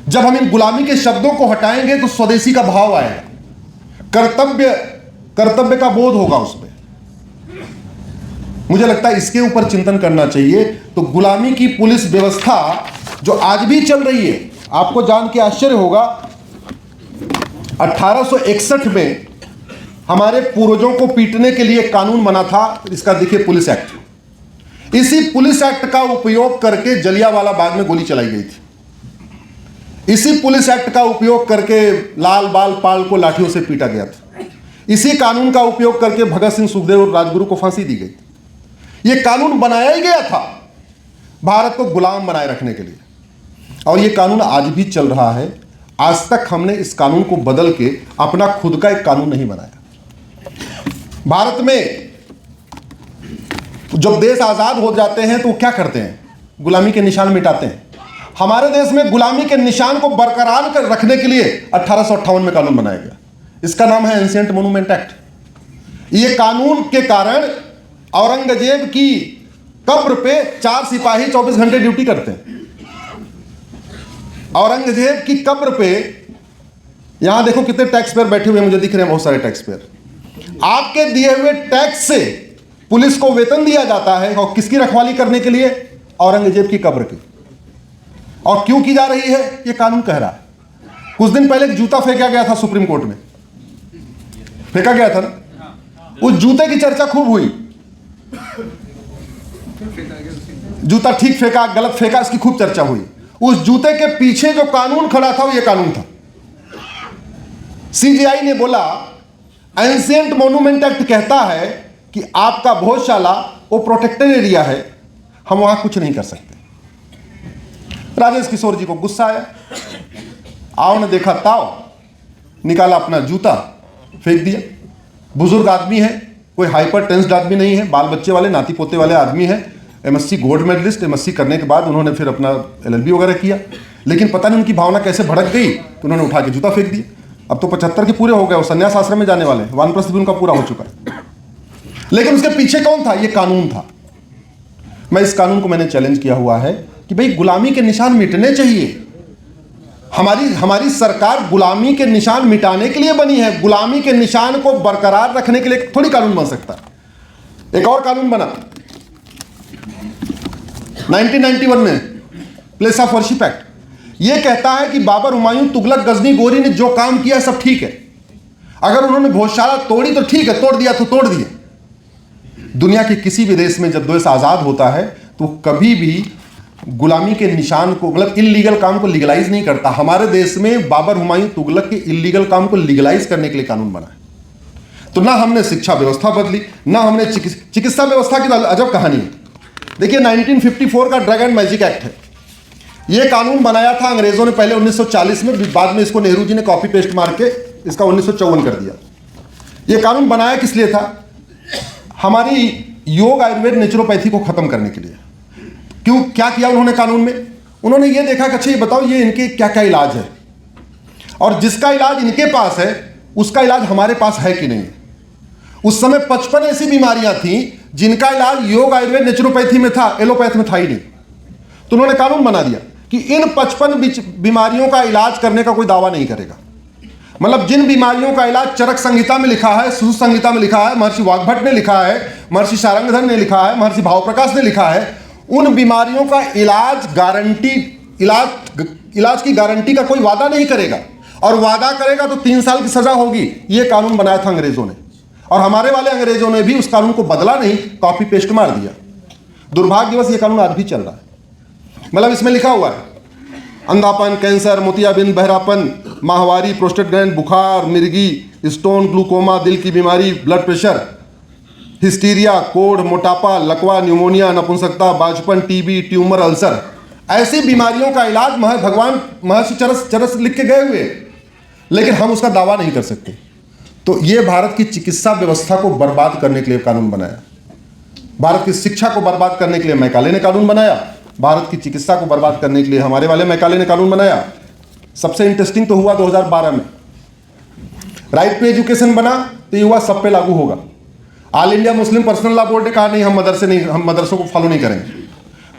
जब हम इन गुलामी के शब्दों को हटाएंगे तो स्वदेशी का भाव आएगा, कर्तव्य का बोध होगा उसमें। मुझे लगता है इसके ऊपर चिंतन करना चाहिए। तो गुलामी की पुलिस व्यवस्था जो आज भी चल रही है, आपको जान के आश्चर्य होगा 1861 में हमारे पूर्वजों को पीटने के लिए कानून बना था, इसका देखिए पुलिस एक्ट। इसी पुलिस एक्ट का उपयोग करके जलियांवाला बाग में गोली चलाई गई थी। इसी पुलिस एक्ट का उपयोग करके लाल बाल पाल को लाठियों से पीटा गया था। इसी कानून का उपयोग करके भगत सिंह, सुखदेव और राजगुरु को फांसी दी गई थी। यह कानून बनाया ही गया था भारत को गुलाम बनाए रखने के लिए, और यह कानून आज भी चल रहा है। आज तक हमने इस कानून को बदल के अपना खुद का एक कानून नहीं बनाया। भारत में जब देश आजाद हो जाते हैं तो क्या करते हैं? गुलामी के निशान मिटाते हैं। हमारे देश में गुलामी के निशान को बरकरार कर रखने के लिए 1858 में कानून बनाया गया। इसका नाम है एंशिएंट मॉन्यूमेंट एक्ट। ये कानून के कारण औरंगजेब की कब्र पे 4 सिपाही 24 घंटे ड्यूटी करते हैं। औरंगजेब की कब्र पे, यहां देखो कितने टैक्स पेयर बैठे हुए हैं, मुझे दिख रहे हैं बहुत सारे टैक्स पेयर। आपके दिए हुए टैक्स से पुलिस को वेतन दिया जाता है, और किसकी रखवाली करने के लिए? औरंगजेब की कब्र की। और क्यों की जा रही है? यह कानून कह रहा है। कुछ दिन पहले एक जूता फेंका गया था सुप्रीम कोर्ट में, फेंका गया था ना, उस जूते की चर्चा खूब हुई। जूता ठीक फेंका, गलत फेंका, इसकी खूब चर्चा हुई। उस जूते के पीछे जो कानून खड़ा था वो ये कानून था। सीजीआई ने बोला एंशिएंट मॉन्यूमेंट एक्ट कहता है कि आपका भोजशाला वो प्रोटेक्टेड एरिया है, हम वहां कुछ नहीं कर सकते। राजेश किशोर जी को गुस्सा आया, आओ ने देखा ताव, निकाला अपना जूता फेंक दिया। बुजुर्ग आदमी है, कोई हाइपर टेंस्ड आदमी नहीं है, बाल बच्चे वाले नाती पोते वाले आदमी है, एमएससी गोल्ड मेडलिस्ट। एमएससी करने के बाद उन्होंने फिर अपना एलएलबी वगैरह किया, लेकिन पता नहीं उनकी भावना कैसे भड़क गई तो उन्होंने उठा के जूता फेंक दिया। अब तो 75 के पूरे हो गए, वो संन्यास आश्रम में जाने वाले हैं, वानप्रस्थ भी उनका पूरा हो चुका है। लेकिन उसके पीछे कौन था? ये कानून था। मैं इस कानून को मैंने चैलेंज किया हुआ है कि भाई गुलामी के निशान मिटने चाहिए। हमारी सरकार गुलामी के निशान मिटाने के लिए बनी है, गुलामी के निशान को बरकरार रखने के लिए थोड़ी कानून बन सकता है। एक और कानून बना 1991 में, प्लेस ऑफ वर्शिप एक्ट। यह कहता है कि बाबर, हुमायूं, तुगलक, गजनी, गोरी ने जो काम किया सब ठीक है। अगर उन्होंने भोजशाला तोड़ी तो ठीक है, तोड़ दिया तो तोड़ दिए। दुनिया के किसी भी देश में जब देश आजाद होता है तो कभी भी गुलामी के निशान को, मतलब इल्लीगल काम को लीगलाइज नहीं करता। हमारे देश में बाबर, हुमायूं, तुगलक के इल्लीगल काम को लीगलाइज करने के लिए कानून बना है। तो ना हमने शिक्षा व्यवस्था बदली, ना हमने चिकित्सा व्यवस्था की अजब कहानी है। देखिए 1954 का ड्रग एंड मैजिक एक्ट है। यह कानून बनाया था अंग्रेजों ने पहले 1940 में, बाद में इसको नेहरू जी ने कॉपी पेस्ट मार के इसका 1954 कर दिया। यह कानून बनाया किस लिए था? हमारी योग, आयुर्वेद, नेचुरोपैथी को खत्म करने के लिए। क्यों, क्या किया उन्होंने कानून में? उन्होंने ये देखा कि अच्छा ये बताओ ये इनके क्या क्या इलाज है, और जिसका इलाज इनके पास है उसका इलाज हमारे पास है कि नहीं। उस समय 55 ऐसी बीमारियां थी जिनका इलाज योग, आयुर्वेद, नेचुरोपैथी में था, एलोपैथ में था ही नहीं। तो उन्होंने कानून बना दिया कि इन 55 बीमारियों का इलाज करने का कोई दावा नहीं करेगा। मतलब जिन बीमारियों का इलाज चरक संहिता में लिखा है, सुश्रुत संहिता में लिखा है, महर्षि वाग्भट ने लिखा है, महर्षि शारंगधर ने लिखा है, महर्षि भावप्रकाश ने लिखा है, उन बीमारियों का इलाज इलाज की गारंटी का कोई वादा नहीं करेगा, और वादा करेगा तो 3 साल की सजा होगी। यह कानून बनाया था अंग्रेजों ने, और हमारे वाले अंग्रेजों ने भी उस कानून को बदला नहीं, कॉपी पेस्ट मार दिया। दुर्भाग्यवश यह कानून आज भी चल रहा है। मतलब इसमें लिखा हुआ है अंधापन, कैंसर, मोतियाबिंद, बहरापन, माहवारी, प्रोस्टेट ग्लैंड, बुखार, मिर्गी, स्टोन, ग्लूकोमा, दिल की बीमारी, ब्लड प्रेशर, हिस्टीरिया, कोढ़, मोटापा, लकवा, न्यूमोनिया, नपुंसकता, बाजपन, टीबी, ट्यूमर, अल्सर, ऐसी बीमारियों का इलाज भगवान महर्षि चरस लिख के गए हुए, लेकिन हम उसका दावा नहीं कर सकते। तो ये भारत की चिकित्सा व्यवस्था को बर्बाद करने के लिए कानून बनाया। भारत की शिक्षा को बर्बाद करने के लिए मैकाले ने कानून बनाया, भारत की चिकित्सा को बर्बाद करने के लिए हमारे वाले मैकाले ने कानून बनाया। सबसे इंटरेस्टिंग तो हुआ 2012 में राइट टू एजुकेशन बना, तो ये हुआ सब पे लागू होगा। All India Muslim personal law board ने कहा नहीं, हम मदरसों को फॉलो नहीं करेंगे।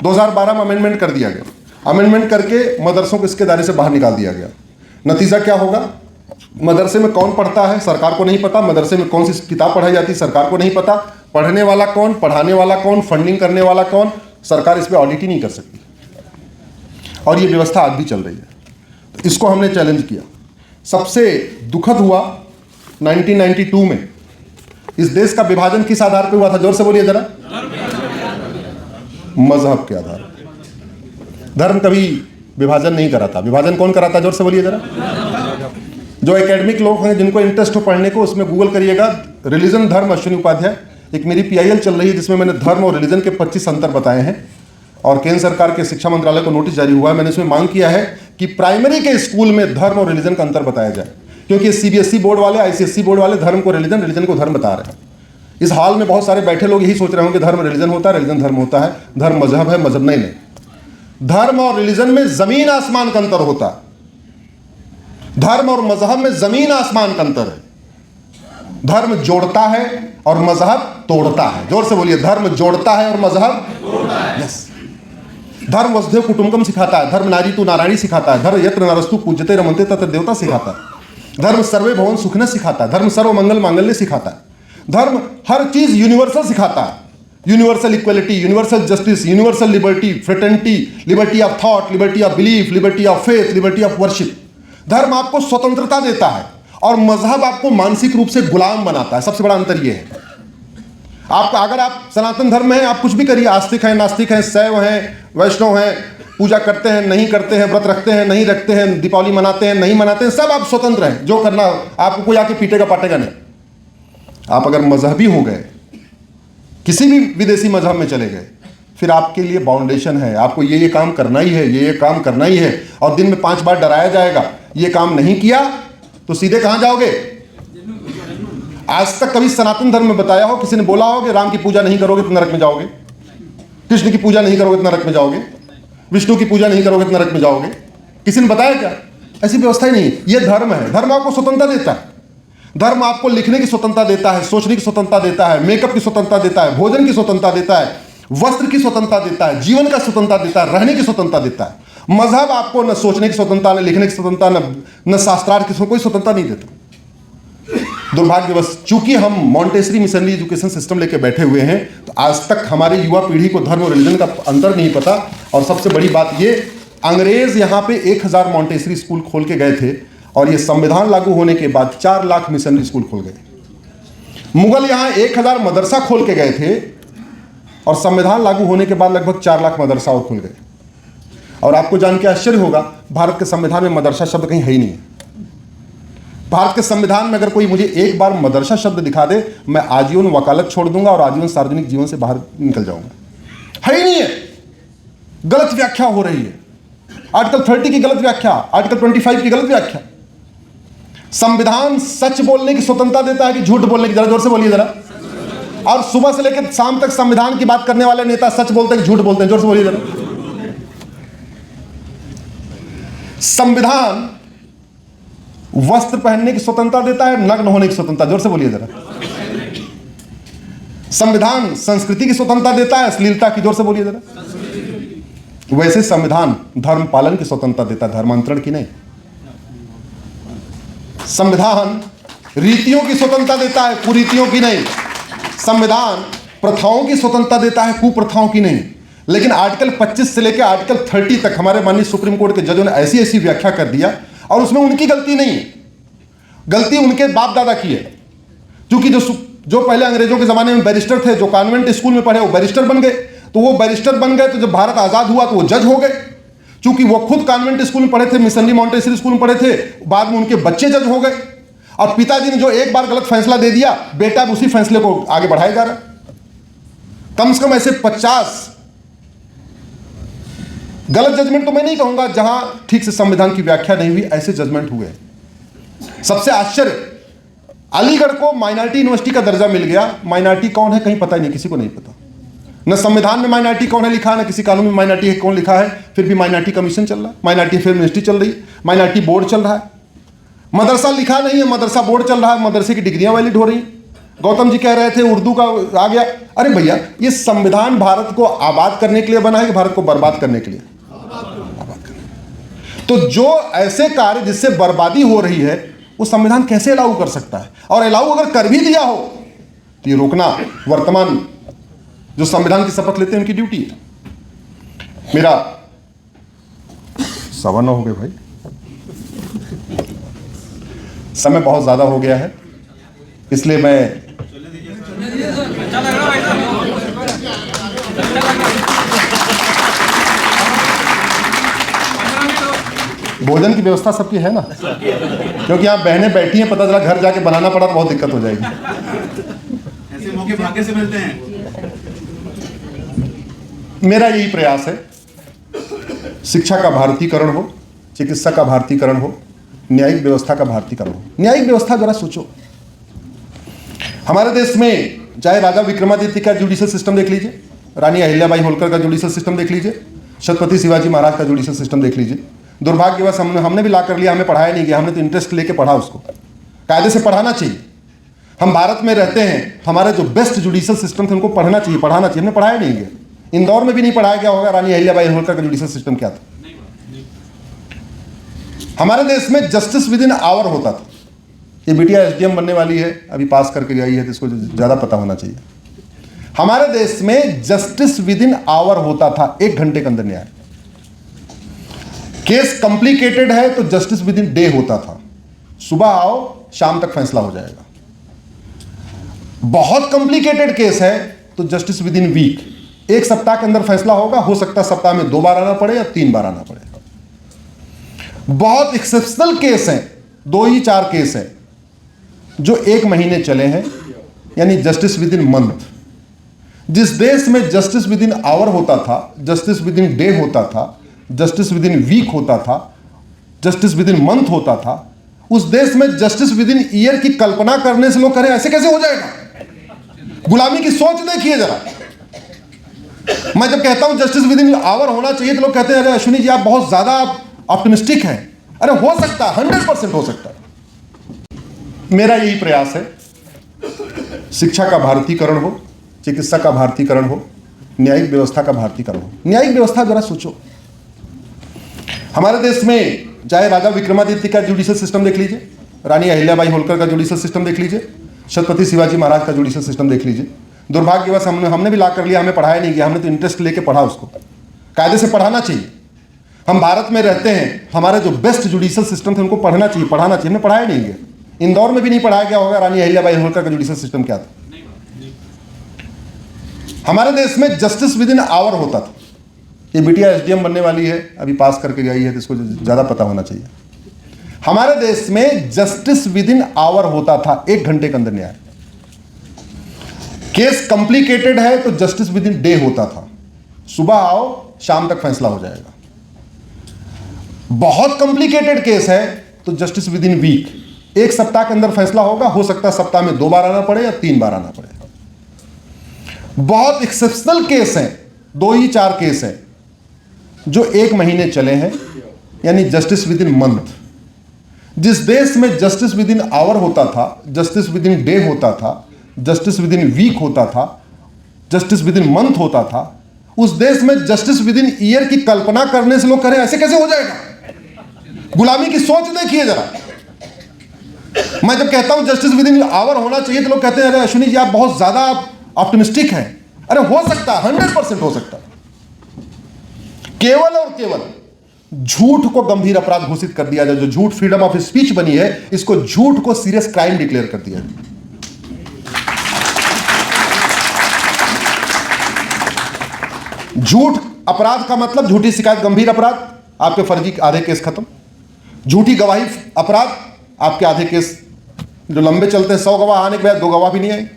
2012 में अमेंडमेंट कर दिया गया। अमेंडमेंट करके मदरसों को इसके दायरे से बाहर निकाल दिया गया। नतीजा क्या होगा? मदरसे में कौन पढ़ता है सरकार को नहीं पता, मदरसे में कौन सी किताब पढ़ाई जाती है सरकार को नहीं पता, पढ़ने वाला कौन, पढ़ाने वाला कौन, फंडिंग करने वाला कौन, सरकार इस पर ऑडिट ही नहीं कर सकती। और ये व्यवस्था आज भी चल रही है। तो इसको हमने चैलेंज किया। सबसे दुखद हुआ 1992 में। इस देश का विभाजन किस आधार पर हुआ था? जोर से बोलिए जरा। मजहब के आधार पर। धर्म कभी विभाजन नहीं करा था। विभाजन कौन करा था? जोर से बोलिए जरा। जो एकेडमिक लोग हैं जिनको इंटरेस्ट हो पढ़ने को, उसमें गूगल करिएगा रिलीजन धर्म अश्विनी उपाध्याय। एक मेरी PIL चल रही है जिसमें मैंने धर्म और रिलीजन के 25 अंतर बताए हैं और केंद्र सरकार के शिक्षा मंत्रालय को नोटिस जारी हुआ है। मैंने इसमें मांग किया है कि प्राइमरी के स्कूल में धर्म और रिलीजन का अंतर बताया जाए, क्योंकि CBSE बोर्ड वाले, ICSE बोर्ड वाले धर्म को रिलीजन, रिलीजन को धर्म बता रहे हैं। इस हाल में बहुत सारे बैठे लोग यही सोच रहे होंगे धर्म रिलीजन होता है, रिलीजन धर्म होता है, धर्म मजहब है, मजहब नहीं। धर्म और रिलीजन में जमीन आसमान का अंतर होता है। धर्म और मजहब में जमीन आसमान का अंतर है। धर्म जोड़ता है और मजहब तोड़ता है। जोर से बोलिए, धर्म जोड़ता है और मजहब तोड़ता है। यस। धर्म वसुधैव कुटुंबकम सिखाता है, धर्म नारी तू नारायणी सिखाता है, धर्म यत्र नरस्तु पूज्यते रमन्ते तत्र देवता सिखाता है, धर्म सर्वे भवन सुखिनः सिखाता है, धर्म सर्व मंगल मांगल्य सिखाता है, धर्म हर चीज यूनिवर्सल सिखाता है। Universal equality, universal justice, universal liberty, fraternity, liberty of thought, liberty of belief, liberty of faith, liberty of worship. धर्म आपको स्वतंत्रता देता है और मजहब आपको मानसिक रूप से गुलाम बनाता है। सबसे बड़ा अंतर यह है। आपका अगर आप सनातन धर्म में हैं, आप कुछ भी करिए, आस्तिक हैं, नास्तिक हैं, शैव हैं, वैष्णव हैं, पूजा करते हैं, नहीं करते हैं, व्रत रखते हैं, नहीं रखते हैं, दीपावली मनाते हैं, नहीं मनाते हैं, सब आप स्वतंत्र हैं। जो करना आपको कोई आके पीटेगा पाटेगा नहीं। आप अगर मजहबी हो गए, किसी भी विदेशी मजहब में चले गए, फिर आपके लिए बाउंडेशन है, आपको ये काम करना ही है, ये काम करना ही है, और दिन में 5 बार डराया जाएगा। ये काम नहीं किया तो सीधे कहां जाओगे? आज तक कभी सनातन धर्म में बताया हो, किसी ने बोला हो कि राम की पूजा नहीं करोगे तो नरक में जाओगे, कृष्ण की पूजा नहीं करोगे तो नरक में जाओगे, विष्णु की पूजा नहीं करोगे तो नरक में जाओगे? किसी ने बताया क्या? ऐसी व्यवस्था ही नहीं। ये धर्म है। धर्म आपको स्वतंत्रता देता है। धर्म आपको लिखने की स्वतंत्रता देता है, सोचने की स्वतंत्रता देता है, मेकअप की स्वतंत्रता देता है, भोजन की स्वतंत्रता देता है, वस्त्र की स्वतंत्रता देता है, जीवन का स्वतंत्रता देता है, रहने की स्वतंत्रता देता है। मजहब आपको न सोचने की स्वतंत्रता, न लिखने की स्वतंत्रता, न शास्त्रार्थ की कोई स्वतंत्रता नहीं देता। दुर्भाग्यवश चूंकि हम मॉन्टेसरी मिशनरी एजुकेशन सिस्टम लेके बैठे हुए हैं, तो आज तक हमारी युवा पीढ़ी को धर्म और रिलीजन का अंतर नहीं पता। और सबसे बड़ी बात ये, अंग्रेज यहाँ पे 1000 मॉन्टेसरी स्कूल खोल के गए थे और ये संविधान लागू होने के बाद 4 लाख मिशनरी स्कूल खोल गए। मुगल यहाँ 1000 मदरसा खोल के गए थे और संविधान लागू होने के बाद लगभग 4 लाख मदरसा और खुल गए। और आपको जान के आश्चर्य होगा, भारत के संविधान में मदरसा शब्द कहीं है ही नहीं है। भारत के संविधान में अगर कोई मुझे एक बार मदरसा शब्द दिखा दे, मैं आजीवन वकालत छोड़ दूंगा और आजीवन सार्वजनिक जीवन से बाहर निकल जाऊंगा। है ही नहीं है। गलत व्याख्या हो रही है। आर्टिकल 30 की गलत व्याख्या, आर्टिकल 25 की गलत व्याख्या। संविधान सच बोलने की स्वतंत्रता देता है कि झूठ बोलने की? जरा जोर से बोलिए जरा। और सुबह से लेकर शाम तक संविधान की बात करने वाले नेता सच बोलते हैं कि झूठ बोलते हैं? जोर से बोलिए जरा। संविधान वस्त्र पहनने की स्वतंत्रता देता है, नग्न होने की स्वतंत्रता? जोर से बोलिए जरा। संविधान संस्कृति की स्वतंत्रता देता है, अश्लीलता की? जोर से बोलिए जरा। वैसे संविधान धर्म पालन की स्वतंत्रता देता है, धर्मांतरण की नहीं। संविधान रीतियों की स्वतंत्रता देता है, कुरीतियों की नहीं। संविधान प्रथाओं की स्वतंत्रता देता है, कुप्रथाओं की नहीं। लेकिन आर्टिकल 25 से लेकर आर्टिकल 30 तक हमारे माननीय सुप्रीम कोर्ट के जजों ने ऐसी ऐसी व्याख्या कर दिया, और उसमें उनकी गलती नहीं है। गलती उनके बाप दादा की है। क्योंकि जो पहले अंग्रेजों के जमाने में बैरिस्टर थे, जो कॉन्वेंट स्कूल में पढ़े, वो बैरिस्टर बन गए। तो वो बैरिस्टर बन गए, तो जब भारत आजाद हुआ तो वो जज हो गए। क्योंकि वो खुद कॉन्वेंट स्कूल में पढ़े थे, मिशनरी मॉन्टेसरी स्कूल में पढ़े थे, बाद में उनके बच्चे जज हो गए। और पिताजी ने जो एक बार गलत फैसला दे दिया, बेटा अब उसी फैसले को आगे बढ़ाया जा रहा है। कम से कम ऐसे 50 गलत जजमेंट तो मैं नहीं कहूंगा, जहां ठीक से संविधान की व्याख्या नहीं हुई, ऐसे जजमेंट हुए। सबसे आश्चर्य, अलीगढ़ को माइनॉरिटी यूनिवर्सिटी का दर्जा मिल गया। माइनॉरिटी कौन है कहीं पता ही नहीं, किसी को नहीं पता। न संविधान में माइनॉरिटी कौन है लिखा है, न किसी कानून में माइनॉरिटी है कौन लिखा है। फिर भी माइनॉरिटी कमीशन चल रहा है, माइनॉरिटी अफेयर मिनिस्ट्री चल रही है, माइनॉरिटी बोर्ड चल रहा है। मदरसा लिखा नहीं है, मदरसा बोर्ड चल रहा है, मदरसे की डिग्रियां वैलिड हो रही। गौतम जी कह रहे थे उर्दू का आ गया। अरे भैया, ये संविधान भारत को आबाद करने के लिए बना है कि भारत को बर्बाद करने के लिए? तो जो ऐसे कार्य जिससे बर्बादी हो रही है वो संविधान कैसे अलाउ कर सकता है? और अलाउ अगर कर भी दिया हो तो ये रोकना वर्तमान जो संविधान की शपथ लेते हैं उनकी ड्यूटी है। मेरा 9:15 हो गए भाई, समय बहुत ज्यादा हो गया है, इसलिए मैं भोजन की व्यवस्था सबकी है ना, क्योंकि यहाँ बहनें बैठी हैं, पता चला घर जाके बनाना पड़ा तो बहुत दिक्कत हो जाएगी। ऐसे मौके भाग्य से मिलते हैं। मेरा यही प्रयास है, शिक्षा का भारतीकरण हो, चिकित्सा का भारतीकरण हो, न्यायिक व्यवस्था का भारतीकरण हो। न्यायिक व्यवस्था जरा सोचो, हमारे देश में चाहे राजा विक्रमादित्य का जुडिशियल सिस्टम देख लीजिए, रानी अहिल्याबाई होलकर का जुडिशियल सिस्टम देख लीजिए, छत्रपति शिवाजी महाराज का जुडिशियल सिस्टम देख लीजिए। दुर्भाग्यवश हमने भी ला कर लिया, हमें पढ़ाया नहीं गया, हमने तो इंटरेस्ट लेके पढ़ा, उसको कायदे से पढ़ाना चाहिए। हम भारत में रहते हैं, हमारे जो बेस्ट जुडिशियल सिस्टम थे उनको पढ़ना चाहिए, पढ़ाना चाहिए, हमने पढ़ाया नहीं गया। इंदौर में भी नहीं पढ़ाया गया होगा रानी अहिल्याबाई होलकर का जुडिशियल सिस्टम क्या था। हमारे देश में जस्टिस विद इन आवर होता था। ये बिटिया एसडीएम बनने वाली है, अभी पास करके आई है, तो इसको ज्यादा पता होना चाहिए। हमारे देश में जस्टिस विद इन आवर होता था, 1 घंटे के अंदर न्याय। केस कॉम्प्लिकेटेड है तो जस्टिस विद इन डे होता था, सुबह आओ शाम तक फैसला हो जाएगा। बहुत कॉम्प्लिकेटेड केस है तो जस्टिस विद इन वीक, 1 सप्ताह के अंदर फैसला होगा, हो सकता है सप्ताह में 2 बार आना पड़े या 3 बार आना पड़े। बहुत एक्सेप्शनल केस हैं, 2 ही 4 केस हैं जो 1 महीने चले हैं, यानी जस्टिस विद इन मंथ। जिस देश में जस्टिस विद इन आवर होता था, जस्टिस विद इन डे होता था, जस्टिस विद इन वीक होता था, जस्टिस विद इन मंथ होता था, उस देश में जस्टिस विद इन ईयर की कल्पना करने से लोग करें ऐसे कैसे हो जाएगा? गुलामी की सोच देखिए जरा। मैं जब कहता हूं जस्टिस विद इन आवर होना चाहिए तो लोग कहते हैं अरे अश्विनी जी आप बहुत ज्यादा ऑप्टिमिस्टिक हैं। अरे हो सकता है, 100% हो सकता है। मेरा यही प्रयास है, शिक्षा का भारतीकरण हो, चिकित्सा का भारतीकरण हो, न्यायिक व्यवस्था का भारतीकरण हो। न्यायिक व्यवस्था जरा सोचो, हमारे देश में चाहे राजा विक्रमादित्य का जुडिशियल सिस्टम देख लीजिए, रानी अहिल्याबाई होलकर का जुडिशियल सिस्टम देख लीजिए, छत्रपति शिवाजी महाराज का जुडिशियल सिस्टम देख लीजिए। दुर्भाग्यवश हमने भी ला कर लिया, हमें पढ़ाया नहीं गया, हमने तो इंटरेस्ट लेके पढ़ा, उसको कायदे से पढ़ाना चाहिए। हम भारत में रहते हैं, हमारे जो बेस्ट जुडिशियल सिस्टम थे उनको पढ़ना चाहिए, पढ़ाना चाहिए, हमने पढ़ाया नहीं गया। इंदौर में भी नहीं पढ़ाया गया होगा रानी अहिल्याबाई होलकर का जुडिशियल सिस्टम क्या था। हमारे देश में जस्टिस विद इन आवर होता था। ये बिटिया एसडीएम बनने वाली है, अभी पास करके आई है, तो इसको ज्यादा पता होना चाहिए। हमारे देश में जस्टिस विद इन आवर होता था, 1 घंटे के अंदर न्याय। केस कॉम्प्लिकेटेड है तो जस्टिस विद इन डे होता था, सुबह आओ शाम तक फैसला हो जाएगा। बहुत कॉम्प्लिकेटेड केस है तो जस्टिस विद इन वीक, 1 सप्ताह के अंदर फैसला होगा, हो सकता है सप्ताह में 2 बार आना पड़े या 3 बार आना पड़े। बहुत एक्सेप्शनल केस हैं, 2 ही 4 केस हैं जो 1 महीने चले हैं, यानी जस्टिस विद इन मंथ। जिस देश में जस्टिस विद इन आवर होता था, जस्टिस विद इन डे होता था, जस्टिस विद इन वीक होता था, जस्टिस विद इन मंथ होता था, उस देश में जस्टिस विद इन ईयर की कल्पना करने से लोग करें ऐसे कैसे हो जाएगा? गुलामी की सोच देखिए जरा। मैं जब कहता हूं जस्टिस विद इन आवर होना चाहिए तो लोग कहते हैं अरे अश्विनी जी आप बहुत ज्यादा ऑप्टिमिस्टिक हैं। अरे हो सकता है, 100% हो सकता है। केवल और केवल झूठ को गंभीर अपराध घोषित कर दिया जाए। जो झूठ फ्रीडम ऑफ स्पीच बनी है, इसको झूठ को सीरियस क्राइम डिक्लेयर कर दिया जाए। झूठ अपराध का मतलब झूठी शिकायत गंभीर अपराध, आपके फर्जी आधे केस खत्म। झूठी गवाही अपराध, आपके आधे केस जो लंबे चलते हैं, 100 गवाह आने के बाद 2 गवाह भी नहीं आए।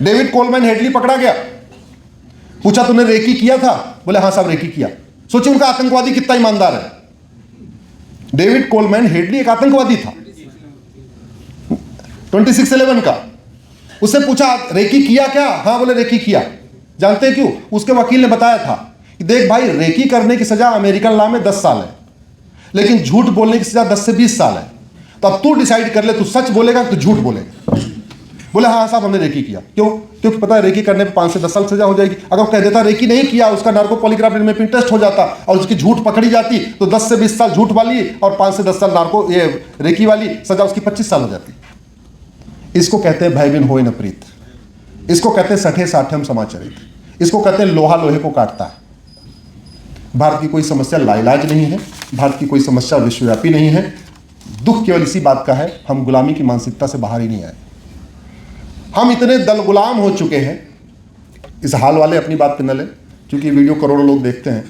डेविड कोलमैन हेडली पकड़ा गया, पूछा तूने रेकी किया था? बोले हाँ साहब रेकी किया। सोचिए उनका आतंकवादी कितना ईमानदार है। डेविड कोलमैन हेडली एक आतंकवादी था 26/11 का। उससे पूछा रेकी किया क्या? हाँ बोले रेकी किया। जानते हैं क्यों? उसके वकील ने बताया था कि देख भाई रेकी करने की सजा अमेरिकन लॉ में 10 साल है, लेकिन झूठ बोलने की सजा 10 से 20 साल है। तो अब तू डिसाइड कर ले, तू सच बोलेगा तो झूठ बोलेगा। बोले हाँ साहब हमने रेकी किया। क्यों? क्योंकि पता है रेकी करने पे 5 से 10 साल सजा हो जाएगी। अगर वो कह देता रेकी नहीं किया, उसका नार्को पॉलीग्राफ में टेस्ट हो जाता और उसकी झूठ पकड़ी जाती तो 10 से 20 साल झूठ वाली और 5 से 10 साल नार्को ये रेकी वाली सजा उसकी 25 साल हो जाती। इसको कहते हैं भय बिन होए न प्रीत, इसको कहते हैं सठे साठम समाचरित, इसको कहते हैं लोहा लोहे को काटता है। भारत की कोई समस्या लाइलाज नहीं है, भारत की कोई समस्या विश्वव्यापी नहीं है। दुख केवल इसी बात का है, हम गुलामी की मानसिकता से बाहर ही नहीं आए। हम इतने दल गुलाम हो चुके हैं। इस हाल वाले अपनी बात पे न लें, क्योंकि वीडियो करोड़ों लोग देखते हैं,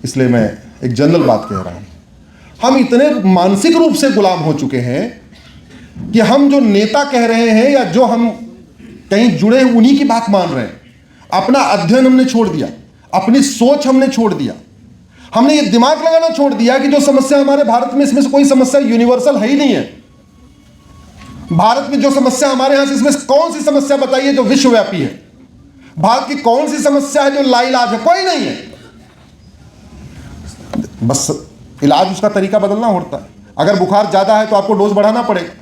इसलिए मैं एक जनरल बात कह रहा हूं। हम इतने मानसिक रूप से गुलाम हो चुके हैं कि हम जो नेता कह रहे हैं या जो हम कहीं जुड़े उन्हीं की बात मान रहे हैं। अपना अध्ययन हमने छोड़ दिया, अपनी सोच हमने छोड़ दिया, हमने ये दिमाग लगाना छोड़ दिया कि जो समस्या हमारे भारत में, इसमें से कोई समस्या यूनिवर्सल है ही नहीं है। भारत में जो समस्या हमारे यहां से, इसमें कौन सी समस्या बताइए जो विश्वव्यापी है? भारत की कौन सी समस्या है जो लाइलाज है? कोई नहीं है। बस इलाज उसका तरीका बदलना होता है। अगर बुखार ज्यादा है तो आपको डोज बढ़ाना पड़ेगा,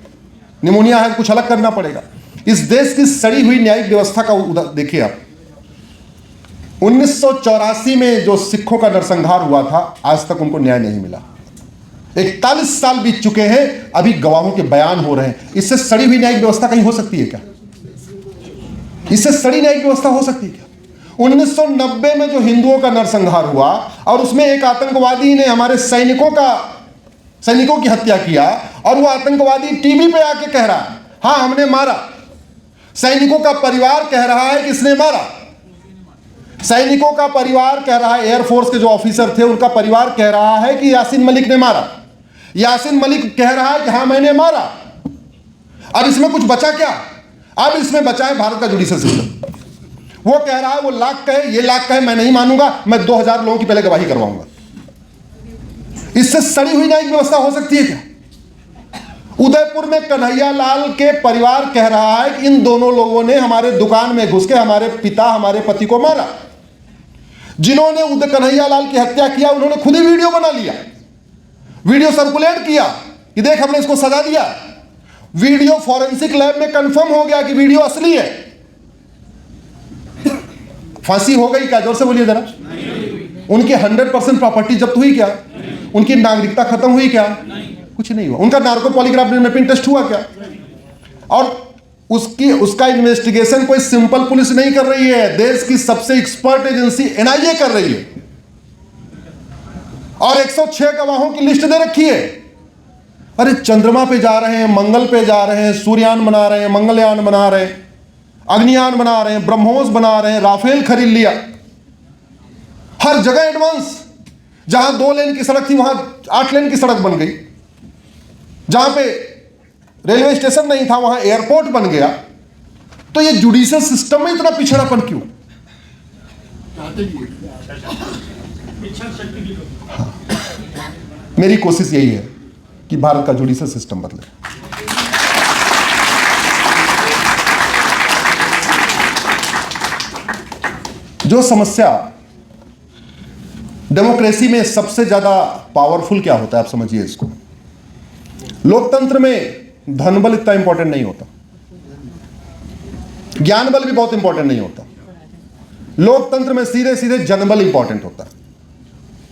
निमोनिया है तो कुछ अलग करना पड़ेगा। इस देश की सड़ी हुई न्यायिक व्यवस्था का देखिए आप। 1984 में जो सिखों का नरसंहार हुआ था, आज तक उनको न्याय नहीं मिला। 41 साल बीत चुके हैं, अभी गवाहों के बयान हो रहे हैं। इससे सड़ी हुई न्यायिक व्यवस्था कहीं हो सकती है क्या? इससे सड़ी न्यायिक व्यवस्था हो सकती है क्या? 1990 में जो हिंदुओं का नरसंहार हुआ और उसमें एक आतंकवादी ने हमारे सैनिकों की हत्या किया और वो आतंकवादी टीवी पे आके कह रहा है हाँ हमने मारा। सैनिकों का परिवार कह रहा है कि इसने मारा। सैनिकों का परिवार कह रहा है, एयरफोर्स के जो ऑफिसर थे उनका परिवार कह रहा है कि यासीन मलिक ने मारा। यासीन मलिक कह रहा है कि हाँ मैंने मारा। अब इसमें कुछ बचा क्या? अब इसमें बचा है भारत का जुडिशियल सिस्टम। वो कह रहा है वो लाख कहे, ये लाख कहे, मैं नहीं मानूंगा, मैं 2000 लोगों की पहले गवाही करवाऊंगा। इससे सड़ी हुई न्यायिक व्यवस्था हो सकती है क्या? उदयपुर में कन्हैया लाल के परिवार कह रहा है कि इन दोनों लोगों ने हमारे दुकान में घुस के हमारे पिता, हमारे पति को मारा। जिन्होंने कन्हैया लाल की हत्या किया उन्होंने खुद ही वीडियो बना लिया, वीडियो सर्कुलेट किया कि देख हमने इसको सजा दिया। वीडियो फॉरेंसिक लैब में कंफर्म हो गया कि वीडियो असली है। फांसी हो गई क्या? जोर से बोलिए जरा। उनकी 100% प्रॉपर्टी जब्त हुई क्या? उनकी नागरिकता खत्म हुई क्या? कुछ नहीं हुआ। उनका नार्को पॉलीग्राफ में टेस्ट हुआ क्या? और उसका इन्वेस्टिगेशन कोई सिंपल पुलिस नहीं कर रही है, देश की सबसे एक्सपर्ट एजेंसी एनआईए कर रही है। और 106 गवाहों की लिस्ट दे रखी है। अरे चंद्रमा पे जा रहे हैं, मंगल पे जा रहे हैं, सूर्ययान बना रहे हैं, मंगलयान बना रहे हैं, अग्नियान बना रहे हैं, ब्रह्मोस बना रहे हैं, राफेल खरीद लिया। हर जगह एडवांस। जहां 2 लेन की सड़क थी वहां 8 लेन की सड़क बन गई। जहां पे रेलवे स्टेशन नहीं था वहां एयरपोर्ट बन गया। तो ये जुडिशियल सिस्टम में इतना पिछड़ापन क्यों? हाँ। मेरी कोशिश यही है कि भारत का जुडिशियल सिस्टम बदले। जो समस्या डेमोक्रेसी में सबसे ज्यादा पावरफुल क्या होता है, आप समझिए इसको। लोकतंत्र में धनबल इतना इंपॉर्टेंट नहीं होता, ज्ञान बल भी बहुत इंपॉर्टेंट नहीं होता। लोकतंत्र में सीधे सीधे जनबल इंपॉर्टेंट होता है।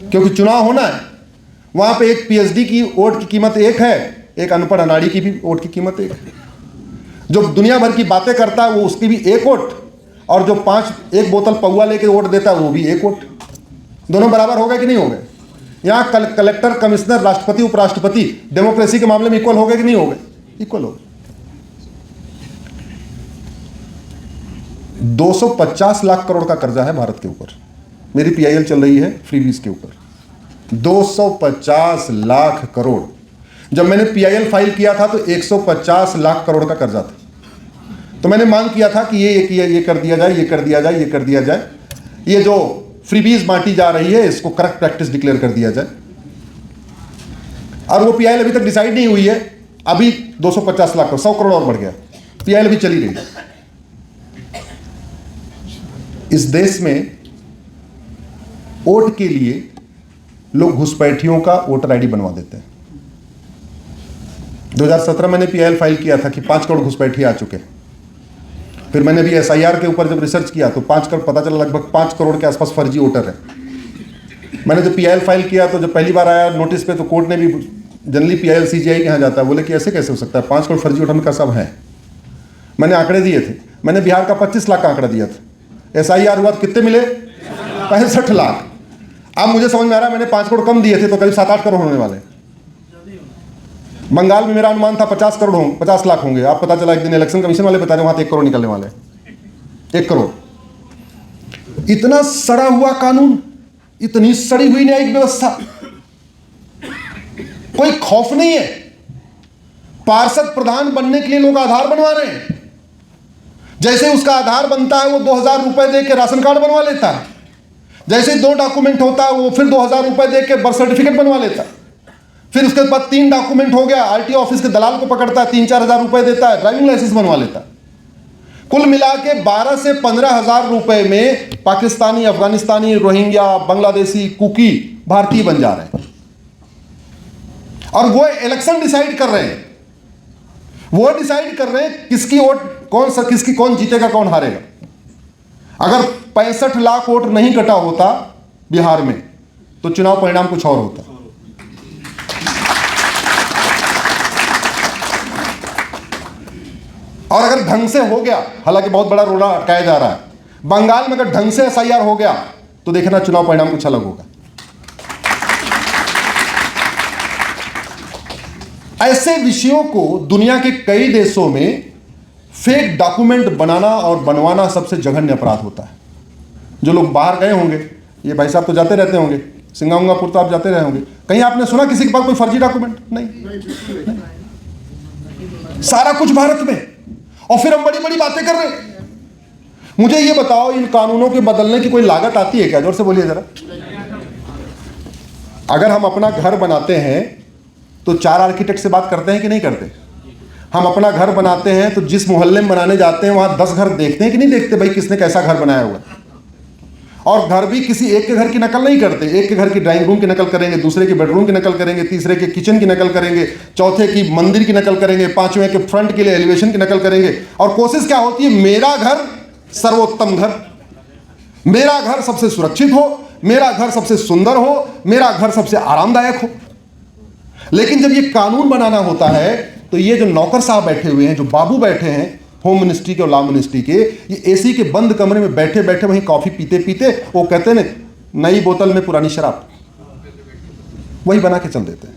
क्योंकि चुनाव होना है, वहां पे एक पीएचडी की वोट की कीमत एक है, एक अनपढ़ अनाड़ी की भी वोट की कीमत एक है। जो दुनिया भर की बातें करता है वो उसकी भी एक वोट, और जो 1 बोतल पौवा लेके वोट देता है वो भी एक वोट। दोनों बराबर हो गए कि नहीं हो गए? यहां कलेक्टर, कमिश्नर, राष्ट्रपति, उपराष्ट्रपति डेमोक्रेसी के मामले में इक्वल हो गए कि नहीं हो गए? इक्वल हो गए। 250 लाख करोड़ का कर्जा है भारत के ऊपर। मेरी पीआईएल चल रही है फ्रीबीज के ऊपर। 250 लाख करोड़। जब मैंने पीआईएल फाइल किया था तो 150 लाख करोड़ का कर्जा था। तो मैंने मांग किया था कि ये कर दिया जाए, ये कर दिया जाए, ये कर दिया जाए। ये जो फ्रीबीज बांटी जा रही है इसको करेक्ट प्रैक्टिस डिक्लेयर कर दिया जाए। और वो पीआईएल अभी तक डिसाइड नहीं हुई है। अभी 250 लाख, 100 करोड़ और बढ़ गया। पीआईएल अभी चली रही है। इस देश में वोट के लिए लोग घुसपैठियों का वोटर आईडी बनवा देते हैं। 2017 मैंने पीआईएल फाइल किया था कि 5 करोड़ घुसपैठी आ चुके हैं। फिर मैंने भी SIR के ऊपर जब रिसर्च किया तो 5 करोड़ पता चला, लगभग 5 करोड़ के आसपास फर्जी वोटर है। मैंने जब PIL फाइल किया तो जब पहली बार आया नोटिस पे तो कोर्ट ने भी, जनरली PIL CGI के यहाँ जाता है, बोले कि ऐसे कैसे हो सकता है, 5 करोड़ फर्जी वोटर का सब है। मैंने आंकड़े दिए थे, मैंने बिहार का 25 लाख का आंकड़ा दिया था। SIR हुआ तो कितने मिले? 65 लाख। अब मुझे समझ में आ रहा है मैंने 5 करोड़ कम दिए थे तो करीब 7-8 करोड़ होने वाले। बंगाल में मेरा अनुमान था 50 लाख होंगे। आप पता चला एक दिन इलेक्शन कमीशन वाले बता रहे वहां 1 करोड़ निकलने वाले। 1 करोड़। इतना सड़ा हुआ कानून, इतनी सड़ी हुई न्यायिक व्यवस्था, कोई खौफ नहीं है। पार्षद प्रधान बनने के लिए लोग आधार बनवा रहे हैं, जैसे उसका आधार बनता है वो 2000 रुपए दे के राशन कार्ड बनवा लेता है, जैसे 2 डॉक्यूमेंट होता है वो फिर 2000 रुपए दे के बर्थ सर्टिफिकेट बनवा लेता है, फिर उसके बाद 3 डॉक्यूमेंट हो गया, RTO ऑफिस के दलाल को पकड़ता है, 3-4 हजार रुपए देता है, ड्राइविंग लाइसेंस बनवा लेता है। कुल मिला के 12 से 15 हजार रुपए में पाकिस्तानी, अफगानिस्तानी, रोहिंग्या, बांग्लादेशी, कुकी भारतीय बन जा रहे हैं। और वो इलेक्शन डिसाइड कर रहे हैं, वो डिसाइड कर रहे हैं किसकी वोट कौन जीतेगा, कौन हारेगा। अगर 65 लाख वोट नहीं कटा होता बिहार में तो चुनाव परिणाम कुछ और होता। और अगर ढंग से हो गया, हालांकि बहुत बड़ा रोड़ा अटकाया जा रहा है, बंगाल में अगर ढंग से SIR हो गया तो देखना चुनाव परिणाम कुछ अलग होगा। ऐसे विषयों को दुनिया के कई देशों में फेक डॉक्यूमेंट बनाना और बनवाना सबसे जघन्य अपराध होता है। जो लोग बाहर गए होंगे, ये भाई साहब तो जाते रहते होंगे, सिंगापुर तो आप जाते रहे होंगे, कहीं आपने सुना किसी के पास कोई फर्जी डॉक्यूमेंट? नहीं। सारा कुछ भारत में, और फिर हम बड़ी बड़ी बातें कर रहे हैं। मुझे ये बताओ, इन कानूनों के बदलने की कोई लागत आती है क्या? जोर से बोलिए जरा। अगर हम अपना घर बनाते हैं तो 4 आर्किटेक्ट से बात करते हैं कि नहीं करते? हम अपना घर बनाते हैं तो जिस मोहल्ले में बनाने जाते हैं वहां 10 घर देखते हैं कि नहीं देखते, भाई किसने कैसा घर बनाया हुआ। और घर भी किसी एक के घर की नकल नहीं करते। एक के घर की ड्राइंग रूम की नकल करेंगे, दूसरे के बेडरूम की नकल करेंगे, तीसरे के किचन की नकल करेंगे, चौथे की मंदिर की नकल करेंगे, 5वें के फ्रंट के लिए एलिवेशन की नकल करेंगे। और कोशिश क्या होती है? मेरा घर सर्वोत्तम घर, मेरा घर सबसे सुरक्षित हो, मेरा घर सबसे सुंदर हो, मेरा घर सबसे आरामदायक हो। लेकिन जब ये कानून बनाना होता है तो ये जो नौकर साहब बैठे हुए हैं, जो बाबू बैठे हैं होम मिनिस्ट्री के और लॉ मिनिस्ट्री के, ये AC के बंद कमरे में बैठे बैठे वहीं कॉफी पीते पीते वो कहते हैं नई बोतल में पुरानी शराब, वही बना के चल देते हैं।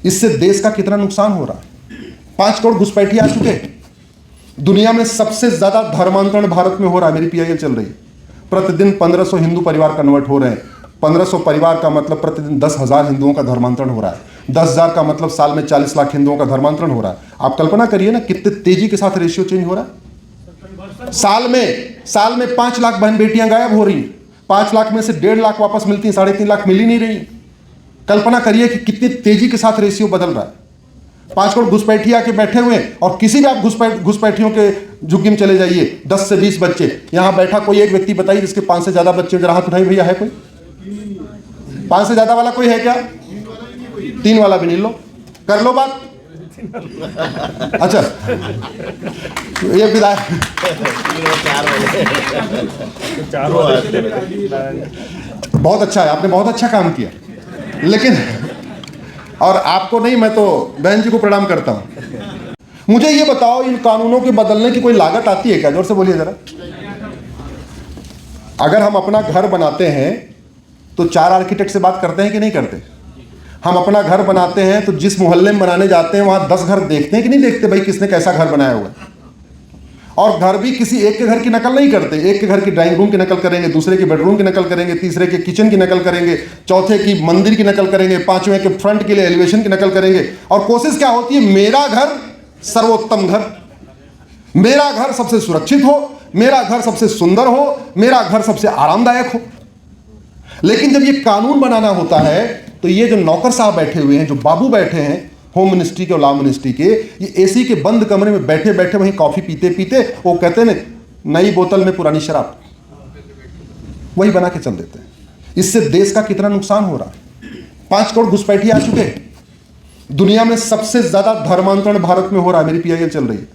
इससे देश का कितना नुकसान हो रहा है। 5 करोड़ घुसपैठिए आ चुके हैं। दुनिया में सबसे ज्यादा धर्मांतरण भारत में हो रहा है। मेरी PIL चल रही है, प्रतिदिन 1500 हिंदू परिवार कन्वर्ट हो रहे हैं। 1500 परिवार का मतलब प्रतिदिन 10,000 हिंदुओं का धर्मांतरण हो रहा है। 10,000 का मतलब साल में 40 लाख हिंदुओं का धर्मांतरण हो रहा है। आप कल्पना करिए ना कितने तेजी के साथ रेशियो चेंज हो रहा है। साल में 5 लाख बहन बेटियां गायब हो रही, 5 लाख में से 1.5 लाख वापस मिलती हैं, 3.5 लाख मिल ही नहीं रही। कल्पना करिए कि कितनी तेजी के साथ रेशियो बदल रहा है। 5 करोड़ घुसपैठिए आके बैठे हुए हैं, और किसी भी आप घुसपैठियों के झुग्गी में चले जाइए, 10 से 20 बच्चे। यहां बैठा कोई एक व्यक्ति बताइए जिसके 5 से ज्यादा बच्चे, जरा हाथ उठाइए भैया, है कोई? 5 से ज्यादा वाला कोई है क्या? 3 वाला भी नहीं। लो कर लो बात। अच्छा, ये विधायक बहुत अच्छा है, आपने बहुत अच्छा काम किया। लेकिन और आपको नहीं, मैं तो बहन जी को प्रणाम करता हूं। मुझे ये बताओ, इन कानूनों के बदलने की कोई लागत आती है क्या? जोर से बोलिए जरा। अगर हम अपना घर बनाते हैं तो 4 आर्किटेक्ट से बात करते हैं कि नहीं करते? हम अपना घर बनाते हैं तो जिस मोहल्ले में बनाने जाते हैं वहां 10 घर देखते हैं कि नहीं देखते, भाई किसने कैसा घर बनाया हुआ है। और घर भी किसी एक के घर की नकल नहीं करते। एक के घर की ड्राइंग रूम की नकल करेंगे, दूसरे के बेडरूम की नकल करेंगे, तीसरे के किचन की नकल करेंगे, चौथे की मंदिर की नकल करेंगे, 5वें के फ्रंट के लिए एलिवेशन की नकल करेंगे। और कोशिश क्या होती है? मेरा घर सर्वोत्तम घर, मेरा घर सबसे सुरक्षित हो, मेरा घर सबसे सुंदर हो, मेरा घर सबसे आरामदायक हो। लेकिन जब ये कानून बनाना होता है तो ये जो नौकर साहब बैठे हुए हैं, जो बाबू बैठे हैं होम मिनिस्ट्री के और लॉ मिनिस्ट्री के, ये AC के बंद कमरे में बैठे बैठे वहीं कॉफी पीते पीते वो कहते हैं नई बोतल में पुरानी शराब, वही बना के चल देते हैं। इससे देश का कितना नुकसान हो रहा है। 5 करोड़ घुसपैठिए आ चुके हैं। दुनिया में सबसे ज्यादा धर्मांतरण भारत में हो रहा है। मेरी PIL चल रही है,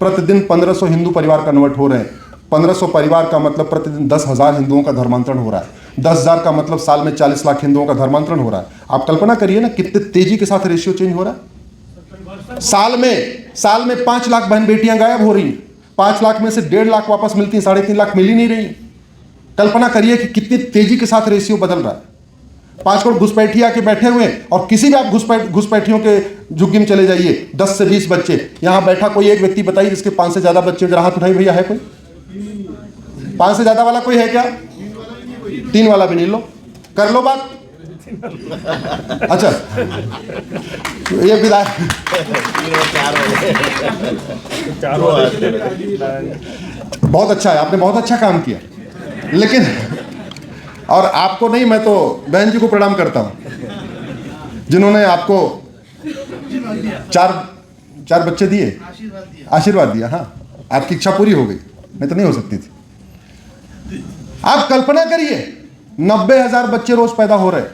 प्रतिदिन 1500 हिंदू परिवार कन्वर्ट हो रहे हैं। 1500 परिवार का मतलब प्रतिदिन 10,000 हिंदुओं का धर्मांतरण हो रहा है। 10,000 का मतलब साल में 40 लाख हिंदुओं का धर्मांतरण हो रहा है। आप कल्पना करिए ना कितने तेजी के साथ रेशियो चेंज हो रहा है। साल में 5 लाख बहन बेटियां गायब हो रही हैं। 5 लाख में से 1.5 लाख वापस मिलती हैं, 3.5 लाख मिल ही नहीं रही। कल्पना करिए कि कितनी तेजी के साथ रेशियो बदल रहा है। 5 करोड़ घुसपैठी आके बैठे हुए हैं, और किसी भी आप घुसपैठियों के झुग्गी में चले जाइए, 10 से 20 बच्चे। यहां बैठा कोई एक व्यक्ति बताइए जिसके 5 से ज्यादा बच्चे, जरा हाथ उठाइए भैया, है कोई? 5 से ज्यादा वाला कोई है क्या? 3 वाला भी नहीं। लो कर लो बात। अच्छा, ये विधायक बहुत अच्छा है, आपने बहुत अच्छा काम किया। लेकिन और आपको नहीं, मैं तो बहन जी को प्रणाम करता हूं जिन्होंने आपको 4 बच्चे दिए, आशीर्वाद दिया। हाँ, आपकी इच्छा पूरी हो गई, नहीं तो नहीं हो सकती थी। आप कल्पना करिए 90,000 बच्चे रोज पैदा हो रहे हैं।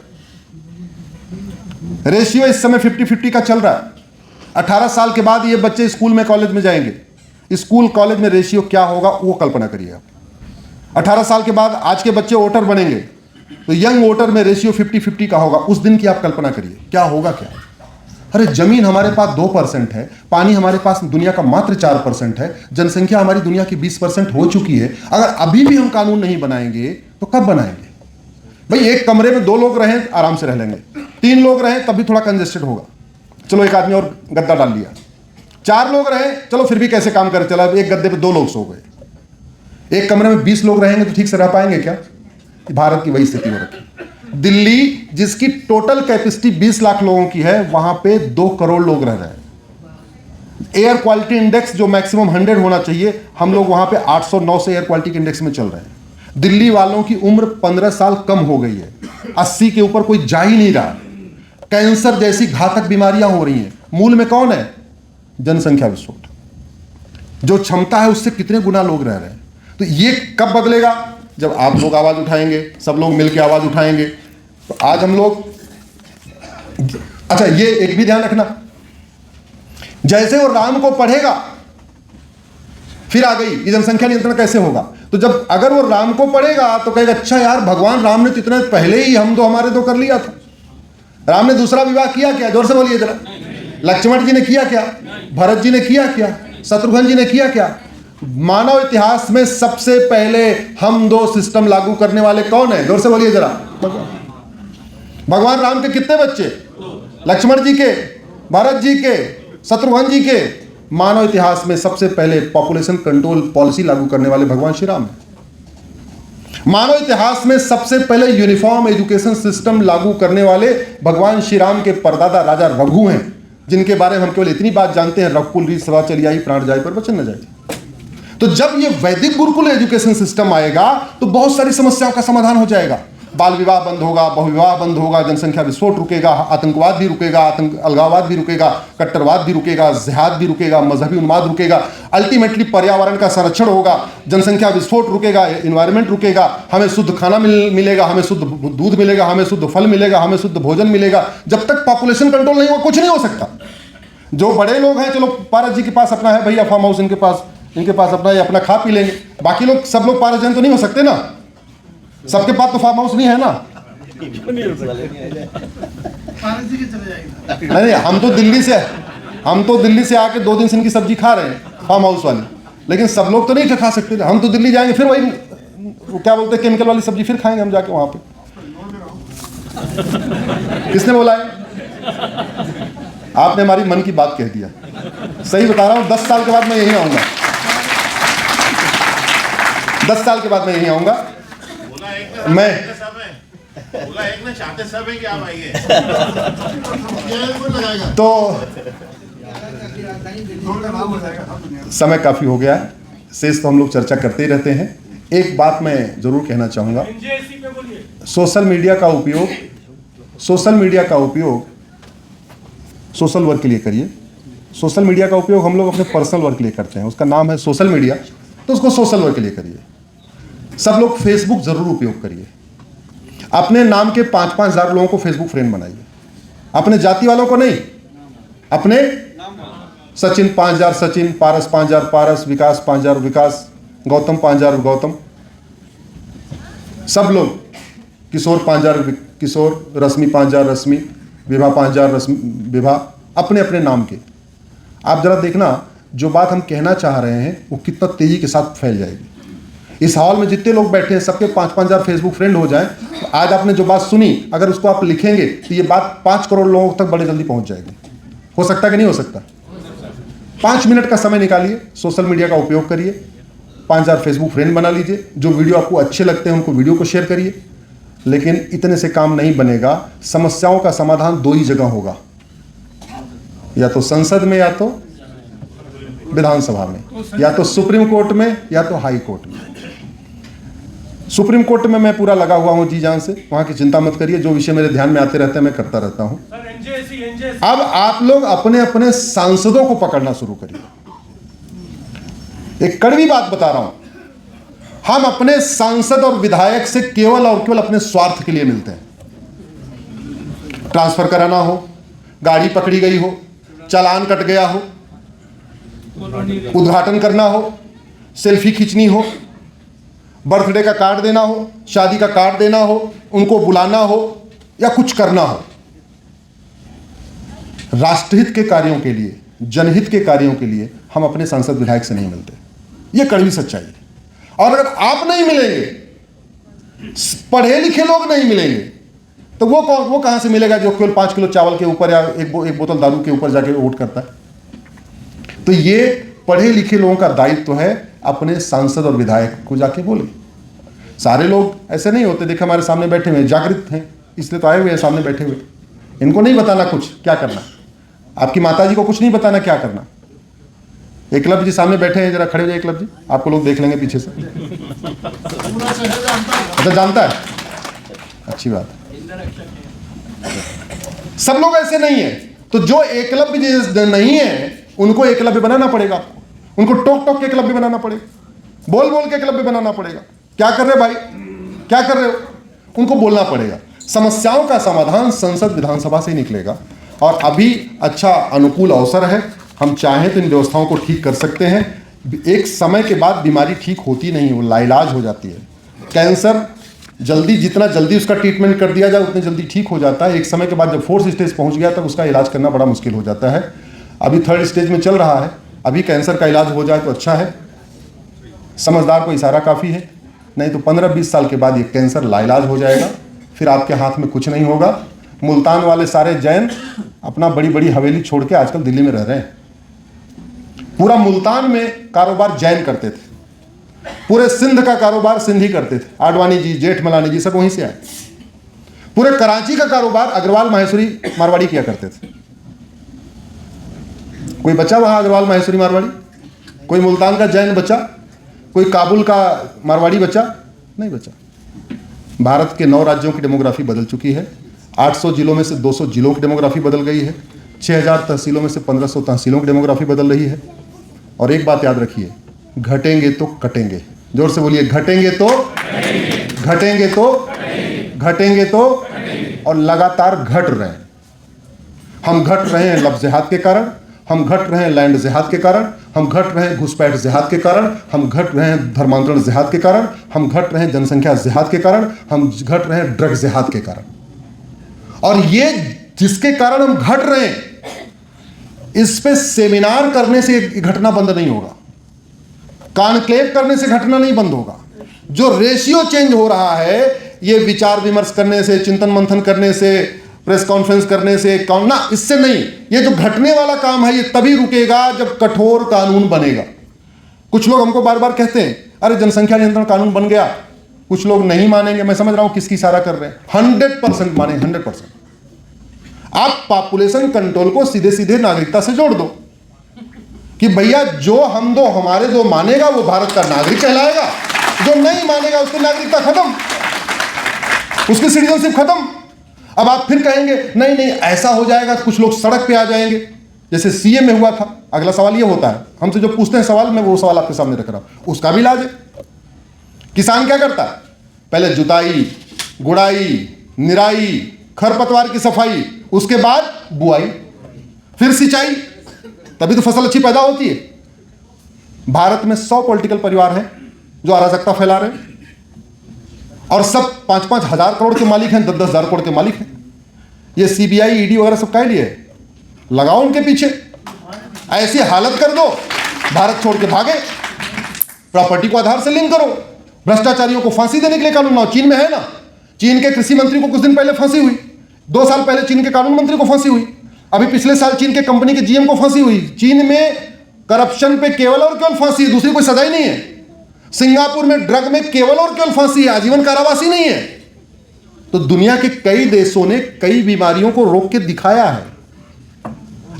रेशियो इस समय 50-50 का चल रहा है। 18 साल के बाद ये बच्चे स्कूल में कॉलेज में जाएंगे। स्कूल कॉलेज में रेशियो क्या होगा वो कल्पना करिए आप। 18 साल के बाद आज के बच्चे वोटर बनेंगे, तो यंग वोटर में रेशियो 50-50 का होगा। उस दिन की आप कल्पना करिए क्या होगा। क्या अरे जमीन हमारे पास 2% है, पानी हमारे पास दुनिया का मात्र 4% है, जनसंख्या हमारी दुनिया की 20% हो चुकी है। अगर अभी भी हम कानून नहीं बनाएंगे तो कब बनाएंगे भाई? एक कमरे में 2 लोग रहें आराम से रह लेंगे, 3 लोग रहें तब भी थोड़ा कंजेस्टेड होगा, चलो एक आदमी और गद्दा डाल लिया। 4 लोग रहें, चलो फिर भी कैसे काम करे, चला एक गद्दे पे 2 लोग सो गए। एक कमरे में 20 लोग रहेंगे तो ठीक से रह पाएंगे क्या? भारत की वही स्थिति हो रखी। दिल्ली जिसकी टोटल कैपेसिटी 20 लाख लोगों की है, वहां पे 2 करोड़ लोग रह रहे हैं। एयर क्वालिटी इंडेक्स जो मैक्सिमम 100 होना चाहिए, हम लोग वहां पे 809 से एयर क्वालिटी इंडेक्स में चल रहे हैं। दिल्ली वालों की उम्र 15 साल कम हो गई है, 80 के ऊपर कोई जा ही नहीं रहा। कैंसर जैसी घातक बीमारियां हो रही हैं। मूल में कौन है? जनसंख्या विस्फोट। जो क्षमता है उससे कितने गुना लोग रह रहे हैं। तो ये कब बदलेगा? जब आप लोग आवाज उठाएंगे, सब लोग मिलकर आवाज उठाएंगे। तो आज हम लोग, अच्छा ये एक भी ध्यान रखना, जैसे वो राम को पढ़ेगा, फिर आ गई ये जनसंख्या नियंत्रण कैसे होगा। तो जब अगर वो राम को पढ़ेगा तो कहेगा अच्छा यार, भगवान राम ने तो इतने पहले ही हम तो हमारे तो कर लिया था। राम ने दूसरा विवाह किया क्या? जोर से बोलिए जरा। लक्ष्मण जी ने किया क्या? भरत जी ने किया क्या? शत्रुघ्न जी ने किया क्या? मानव इतिहास में सबसे पहले हम 2 सिस्टम लागू करने वाले कौन है? जोर से बोलिए जरा। भगवान राम के कितने बच्चे? लक्ष्मण जी के, भरत जी के, शत्रुघ्न जी के। मानव इतिहास में सबसे पहले पॉपुलेशन कंट्रोल पॉलिसी लागू करने वाले भगवान श्री राम है। मानव इतिहास में सबसे पहले यूनिफॉर्म एजुकेशन सिस्टम लागू करने वाले भगवान श्री राम के परदादा राजा रघु हैं, जिनके बारे में हम केवल इतनी बात जानते हैं, रघुकुल रीत सभा चली आई, प्राण जाए पर वचन न जाए। तो जब ये वैदिक गुरुकुल एजुकेशन सिस्टम आएगा तो बहुत सारी समस्याओं का समाधान हो जाएगा। बाल विवाह बंद होगा, बहुविवाह बंद होगा, जनसंख्या विस्फोट रुकेगा, आतंकवाद भी रुकेगा, अलगाववाद भी रुकेगा, कट्टरवाद भी रुकेगा, जिहाद भी रुकेगा, मजहबी उन्माद रुकेगा, अल्टीमेटली पर्यावरण का संरक्षण होगा, जनसंख्या विस्फोट रुकेगा, एनवायरमेंट रुकेगा, हमें शुद्ध खाना मिलेगा, हमें शुद्ध दूध मिलेगा, हमें शुद्ध फल मिलेगा, हमें शुद्ध भोजन मिलेगा। जब तक पॉपुलेशन कंट्रोल नहीं होगा कुछ नहीं हो सकता। जो बड़े लोग हैं, चलो पारस जी के पास अपना है भैया फार्म हाउस, इनके पास अपना, ये अपना खा पी लेंगे। बाकी लोग, सब लोग पारस जन तो नहीं हो सकते ना, सबके पास तो फार्म हाउस नहीं है ना। नहीं, हम तो दिल्ली से आके 2 दिन से इनकी सब्जी खा रहे हैं फार्म हाउस वाली, लेकिन सब लोग तो नहीं खा सकते। हम तो दिल्ली जाएंगे फिर वही क्या बोलते हैं केमिकल वाली सब्जी फिर खाएंगे हम जाके वहां पे। किसने बोला है? आपने हमारी मन की बात कह दिया। सही बता रहा हूं, 10 साल के बाद मैं यहीं आऊंगा। 10 साल के बाद मैं यहीं आऊंगा। मैं एक ने चाहते सब है कि आप आइए। तो समय काफी हो गया है, शेष तो हम लोग चर्चा करते ही रहते हैं। एक बात मैं जरूर कहना चाहूंगा, सोशल मीडिया का उपयोग सोशल वर्क के लिए करिए। सोशल मीडिया का उपयोग हम लोग अपने पर्सनल वर्क के लिए करते हैं, उसका नाम है सोशल मीडिया, तो उसको सोशल वर्क के लिए करिए। सब लोग फेसबुक जरूर उपयोग करिए। अपने नाम के 5-5 हज़ार लोगों को फेसबुक फ्रेंड बनाइए। अपने जाति वालों को नहीं, अपने सचिन 5,000 सचिन, पारस 5,000 पारस, विकास 5,000 विकास, गौतम 5,000 गौतम, सब लोग, किशोर 5,000 किशोर, रश्मि 5,000 रश्मि, विभा 5,000 रश्मि विभा, अपने अपने नाम के। आप जरा देखना जो बात हम कहना चाह रहे हैं वो कितना तेजी के साथ फैल जाएगी। इस हॉल में जितने लोग बैठे हैं सबके 5,000 फेसबुक फ्रेंड हो जाएं, तो आज आपने जो बात सुनी अगर उसको आप लिखेंगे तो ये बात 5 करोड़ लोगों तक बड़े जल्दी पहुंच जाएगी। हो सकता कि नहीं हो सकता? 5 मिनट का समय निकालिए, सोशल मीडिया का उपयोग करिए, 5,000 फेसबुक फ्रेंड बना लीजिए, जो वीडियो आपको अच्छे लगते हैं उनको वीडियो को शेयर करिए। लेकिन इतने से काम नहीं बनेगा। समस्याओं का समाधान 2 ही जगह होगा, या तो संसद में या तो विधानसभा में, या तो सुप्रीम कोर्ट में या तो हाई कोर्ट में। सुप्रीम कोर्ट में मैं पूरा लगा हुआ हूं जी जान से, वहां की चिंता मत करिए, जो विषय मेरे ध्यान में आते रहते हैं मैं करता रहता हूं। अब आप लोग अपने अपने सांसदों को पकड़ना शुरू करिए। एक कड़वी बात बता रहा हूं, हम अपने सांसद और विधायक से केवल और केवल अपने स्वार्थ के लिए मिलते हैं। ट्रांसफर कराना हो, गाड़ी पकड़ी गई हो, चालान कट गया हो, उद्घाटन करना हो, सेल्फी खींचनी हो, बर्थडे का कार्ड देना हो, शादी का कार्ड देना हो, उनको बुलाना हो या कुछ करना हो। राष्ट्रहित के कार्यों के लिए, जनहित के कार्यों के लिए हम अपने सांसद विधायक से नहीं मिलते। यह कड़वी सच्चाई है। और अगर आप नहीं मिलेंगे, पढ़े लिखे लोग नहीं मिलेंगे, तो वो कहां से मिलेगा जो केवल 5 किलो चावल के ऊपर या एक बोतल दारू के ऊपर जाके वोट करता है? तो ये पढ़े लिखे लोगों का दायित्व है अपने सांसद और विधायक को जाके बोले। सारे लोग ऐसे नहीं होते, देखा हमारे सामने बैठे हुए जागृत हैं इसलिए तो आए हुए हैं सामने बैठे हुए। इनको नहीं बताना कुछ क्या करना, आपकी माताजी को कुछ नहीं बताना क्या करना। एकलव्य जी सामने बैठे हैं, जरा खड़े हो जाए एकलव्य जी, आपको लोग देख लेंगे पीछे से। अच्छा जानता है, अच्छी बात है। सब लोग ऐसे नहीं है, तो जो एकलव्य जी नहीं है उनको एकलव्य बनाना पड़ेगा आपको, उनको टोक टोक के एकलव्य बनाना पड़ेगा, बोल बोल के एकलव्य बनाना पड़ेगा। क्या कर रहे भाई, क्या कर रहे हो, उनको बोलना पड़ेगा। समस्याओं का समाधान संसद विधानसभा से निकलेगा। और अभी अच्छा अनुकूल अवसर है, हम चाहें तो इन व्यवस्थाओं को ठीक कर सकते हैं। एक समय के बाद बीमारी ठीक होती नहीं, वो लाइलाज हो जाती है। कैंसर जल्दी, जितना जल्दी उसका ट्रीटमेंट कर दिया जाए उतनी जल्दी ठीक हो जाता है। एक समय के बाद जब 4th स्टेज पहुंच गया तब उसका इलाज करना बड़ा मुश्किल हो जाता है। अभी 3rd स्टेज में चल रहा है, अभी कैंसर का इलाज हो जाए तो अच्छा है। समझदार को इशारा काफ़ी है, नहीं तो 15-20 साल के बाद ये कैंसर लाइलाज हो जाएगा, फिर आपके हाथ में कुछ नहीं होगा। मुल्तान वाले सारे जैन अपना बड़ी बड़ी हवेली छोड़ के आजकल दिल्ली में रह रहे हैं। पूरा मुल्तान में कारोबार जैन करते थे, पूरे सिंध का कारोबार सिंधी करते थे, आडवाणी जी, जेठमलानी जी सब वहीं से आए। पूरे कराची का कारोबार अग्रवाल माहेश्वरी मारवाड़ी किया करते थे। कोई बचा वहां अग्रवाल माहेश्वरी मारवाड़ी? कोई मुल्तान का जैन बचा? कोई काबुल का मारवाड़ी बचा? नहीं बचा। भारत के 9 राज्यों की डेमोग्राफी बदल चुकी है। 800 जिलों में से 200 जिलों की डेमोग्राफी बदल गई है। 6000 तहसीलों में से 1500 तहसीलों की डेमोग्राफी बदल रही है। और एक बात याद रखिए, घटेंगे तो कटेंगे। जोर से बोलिए, घटेंगे तो घटेंगे तो घटेंगे तो, और लगातार घट रहे हैं। हम घट रहे हैं लफ्ज़ जिहाद के कारण, हम घट रहे हैं लैंड जिहाद के कारण, हम घट रहे हैं घुसपैठ जिहाद के कारण, हम घट रहे हैं धर्मांतरण जिहाद के कारण, हम घट रहे हैं जनसंख्या जिहाद के कारण, हम घट रहे हैं ड्रग जिहाद के कारण। और ये जिसके कारण हम घट रहे हैं, इस पे सेमिनार करने से घटना बंद नहीं होगा, कॉन्क्लेव करने से घटना नहीं बंद होगा। जो रेशियो चेंज हो रहा है ये विचार विमर्श करने से, चिंतन मंथन करने से, प्रेस कॉन्फ्रेंस करने से ना, इससे नहीं। ये जो घटने वाला काम है ये तभी रुकेगा जब कठोर कानून बनेगा। कुछ लोग हमको बार बार कहते हैं अरे जनसंख्या नियंत्रण कानून बन गया, कुछ लोग नहीं मानेंगे। मैं समझ रहा हूं किसकी इशारा कर रहे हैं। 100% माने, 100%। आप पॉपुलेशन कंट्रोल को सीधे सीधे नागरिकता से जोड़ दो कि भैया जो हम दो हमारे जो मानेगा वो भारत का नागरिक कहलाएगा, जो नहीं मानेगा उसकी नागरिकता खत्म, उसकी सिटीजनशिप खत्म। अब आप फिर कहेंगे नहीं नहीं ऐसा हो जाएगा, कुछ लोग सड़क पे आ जाएंगे, जैसे सीए में हुआ था। अगला सवाल ये होता है, हमसे जो पूछते हैं सवाल, मैं वो सवाल आपके सामने रख रहा हूं, उसका भी इलाज है। किसान क्या करता है? पहले जुताई, गुड़ाई, निराई, खरपतवार की सफाई, उसके बाद बुआई, फिर सिंचाई, तभी तो फसल अच्छी पैदा होती है। भारत में 100 पॉलिटिकल परिवार हैं जो अराजकता फैला रहे हैं, और सब 5-5 हजार करोड़ के मालिक हैं, 10-10 हजार करोड़ के मालिक हैं। ये सीबीआई, ईडी वगैरह सब कह लिए, लगाओ उनके पीछे, ऐसी हालत कर दो भारत छोड़ के भागे। प्रॉपर्टी को आधार से लिंक करो, भ्रष्टाचारियों को फांसी देने के लिए कानून बनाओ। चीन में है ना, चीन के कृषि मंत्री को कुछ दिन पहले फांसी हुई, 2 साल पहले चीन के कानून मंत्री को फांसी हुई, अभी पिछले साल चीन के कंपनी के जीएम को फांसी हुई। चीन में करप्शन पे केवल और केवल फांसी है, दूसरी कोई सजा ही नहीं है। सिंगापुर में ड्रग में केवल और केवल फांसी है, आजीवन कारावास ही नहीं है। तो दुनिया के कई देशों ने कई बीमारियों को रोक के दिखाया है।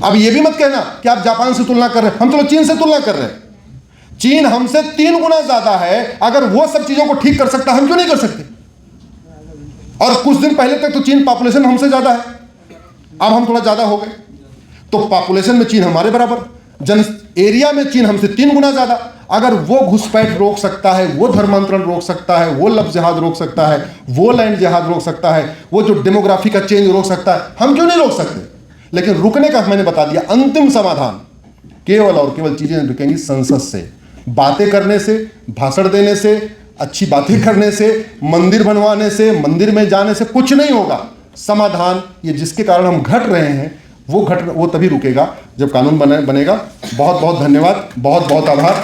अब यह भी मत कहना कि आप जापान से तुलना कर रहे हैं, हम तो चीन से तुलना कर रहे हैं। चीन हमसे 3 गुना ज्यादा है, अगर वो सब चीजों को ठीक कर सकता, हम क्यों नहीं कर सकते? और कुछ दिन पहले तक तो चीन पॉपुलेशन हमसे ज्यादा है, अब हम थोड़ा ज्यादा हो गए। तो पॉपुलेशन में चीन हमारे बराबर, जन एरिया में चीन हमसे 3 गुना ज्यादा। अगर वो घुसपैठ रोक सकता है, वो धर्मांतरण रोक सकता है, वो लव जिहाद रोक सकता है, वो लैंड जिहाद रोक सकता है, वो जो डेमोग्राफी का चेंज रोक सकता है, हम क्यों नहीं रोक सकते? लेकिन रुकने का मैंने बता दिया, अंतिम समाधान केवल और केवल चीजें रुकेंगी संसद से, बातें करने से, भाषण देने से, अच्छी बातें करने से, मंदिर बनवाने से, मंदिर में जाने से कुछ नहीं होगा। समाधान ये जिसके कारण हम घट रहे हैं वो तभी रुकेगा जब कानून बनेगा। बहुत बहुत धन्यवाद, बहुत बहुत आभार।